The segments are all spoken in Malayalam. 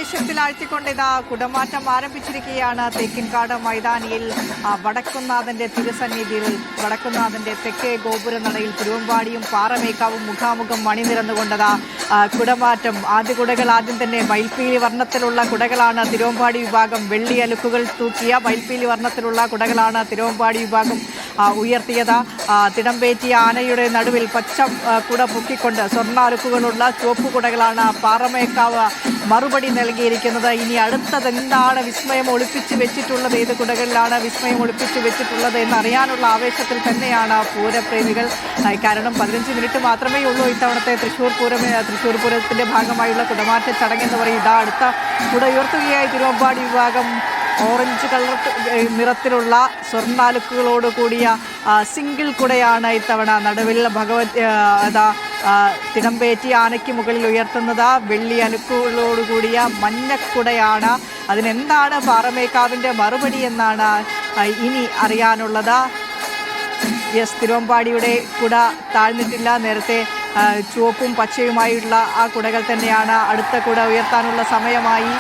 ആവേശത്തിലാഴ്ത്തിക്കൊണ്ട് ഇതാ കുടമാറ്റം ആരംഭിച്ചിരിക്കുകയാണ് തേക്കിൻകാട് മൈതാനിയിൽ വടക്കുന്നാഥന്റെ തിരുസന്നിധിയിൽ വടക്കുന്നാഥന്റെ തെക്കേ ഗോപുരനടയിൽ തിരുവമ്പാടിയും പാറമേക്കാവും മുഖാമുഖം മണിനിരന്നുകൊണ്ടതാ കുടമാറ്റം. ആദ്യ കുടകൾ ആദ്യം തന്നെ മയിൽപ്പീലി വർണ്ണത്തിലുള്ള കുടകളാണ് തിരുവമ്പാടി വിഭാഗം. വെള്ളി അലുക്കുകൾ തൂക്കിയ മയിൽപ്പീലി വർണ്ണത്തിലുള്ള കുടകളാണ് തിരുവമ്പാടി വിഭാഗം ഉയർത്തിയത്. തിടമ്പേറ്റിയ ആനയുടെ നടുവിൽ പച്ച കുട പൊക്കിക്കൊണ്ട് സ്വർണ്ണാലുക്കുകളുള്ള ചുവപ്പ് കുടകളാണ് പാറമേക്കാവ് മറുപടി നൽകിയിരിക്കുന്നത്. ഇനി അടുത്തതെന്താണ് വിസ്മയം ഒളിപ്പിച്ചു വെച്ചിട്ടുള്ളത്, ഏത് കുടകളിലാണ് വിസ്മയം ഒളിപ്പിച്ചു വെച്ചിട്ടുള്ളത് എന്നറിയാനുള്ള ആവേശത്തിൽ തന്നെയാണ് പൂരപ്രേമികൾ. കാരണം 15 മിനിറ്റ് മാത്രമേ ഉള്ളൂ ഇത്തവണത്തെ തൃശ്ശൂർ പൂരത്തിൻ്റെ ഭാഗമായുള്ള കുടമാറ്റ ചടങ്ങെന്ന് പറയും. ഇതാ അടുത്ത കുട ഉയർത്തുകയായി തിരുവമ്പാടി വിഭാഗം. ഓറഞ്ച് കളർ നിറത്തിലുള്ള സ്വർണ്ണാലുക്കുകളോട് കൂടിയ സിംഗിൾ കുടയാണ് ഇത്തവണ നടുവിൽ തിടമ്പേറ്റി ആനയ്ക്ക് മുകളിൽ ഉയർത്തുന്നത്. വെള്ളി അലുക്കുകളോടുകൂടിയ മഞ്ഞക്കുടയാണ്. അതിനെന്താണ് പാറമേക്കാവിൻ്റെ മറുപടി എന്നാണ് ഇനി അറിയാനുള്ളത്. തിരുവമ്പാടിയുടെ കുട താഴ്ന്നിട്ടില്ല. നേരത്തെ ചുവപ്പും പച്ചയുമായുള്ള ആ കുടകൾ തന്നെയാണ്. അടുത്ത കുട ഉയർത്താനുള്ള സമയമായി.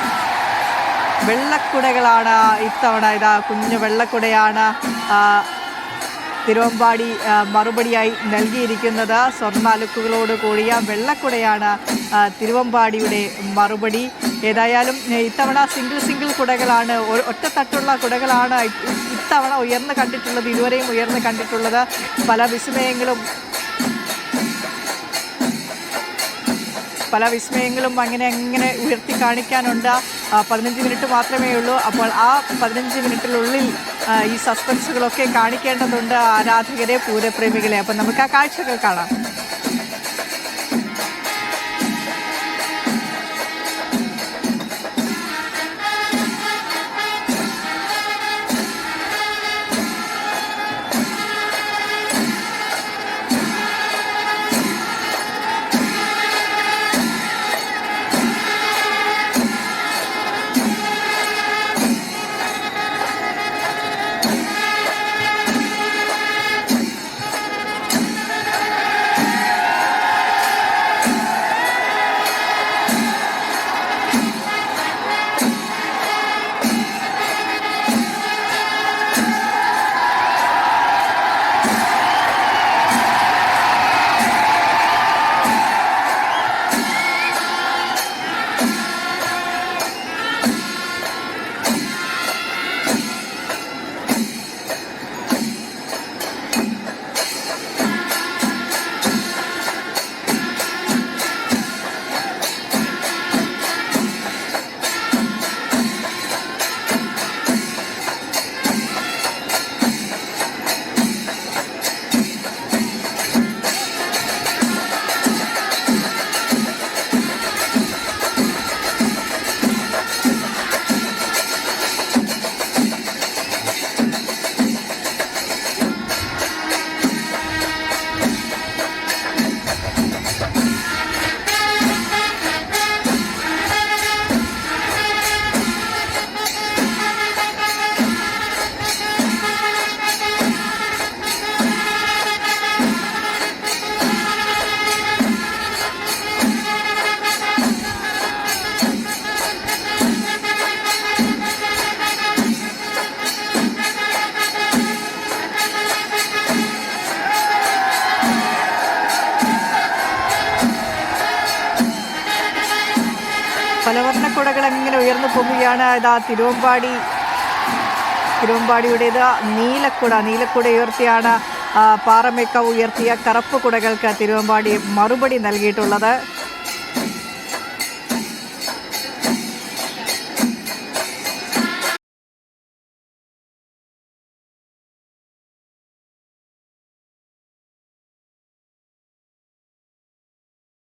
വെള്ളക്കുടകളാണ് ഇത്തവണ. ഇതാ കുഞ്ഞു വെള്ളക്കുടയാണ് തിരുവമ്പാടി മറുപടിയായി നൽകിയിരിക്കുന്നത്. സ്വർണ്ണാലുക്കുകളോട് കൂടിയ വെള്ളക്കുടയാണ് തിരുവമ്പാടിയുടെ മറുപടി. ഏതായാലും ഇത്തവണ സിംഗിൾ കുടകളാണ്, ഒറ്റത്തട്ടുള്ള കുടകളാണ് ഇത്തവണ ഉയർന്നു കണ്ടിട്ടുള്ളത്, ഇതുവരെയും ഉയർന്നു കണ്ടിട്ടുള്ളത്. പല വിസ്മയങ്ങളും അങ്ങനെ ഉയർത്തി കാണിക്കാനുണ്ട്. 15 മിനിറ്റ് മാത്രമേ ഉള്ളൂ. അപ്പോൾ ആ 15 മിനിറ്റിനുള്ളിൽ ഈ സസ്പെൻസുകളൊക്കെ കാണിക്കേണ്ടതുണ്ട് ആരാധകരെ, പൂരപ്രേമികളെ. അപ്പം നമുക്ക് ആ കാഴ്ചകൾ കാണാം. പലവർണ്ണക്കുടകൾ അങ്ങനെ ഉയർന്നു പോകുകയാണ്. ഇതാ തിരുവമ്പാടിയുടേത് നീലക്കുട ഉയർത്തിയാണ് പാറമേക്കാവ് ഉയർത്തിയ കറുപ്പ് കുടകൾക്ക് തിരുവമ്പാടി മറുപടി നൽകിയിട്ടുള്ളത്.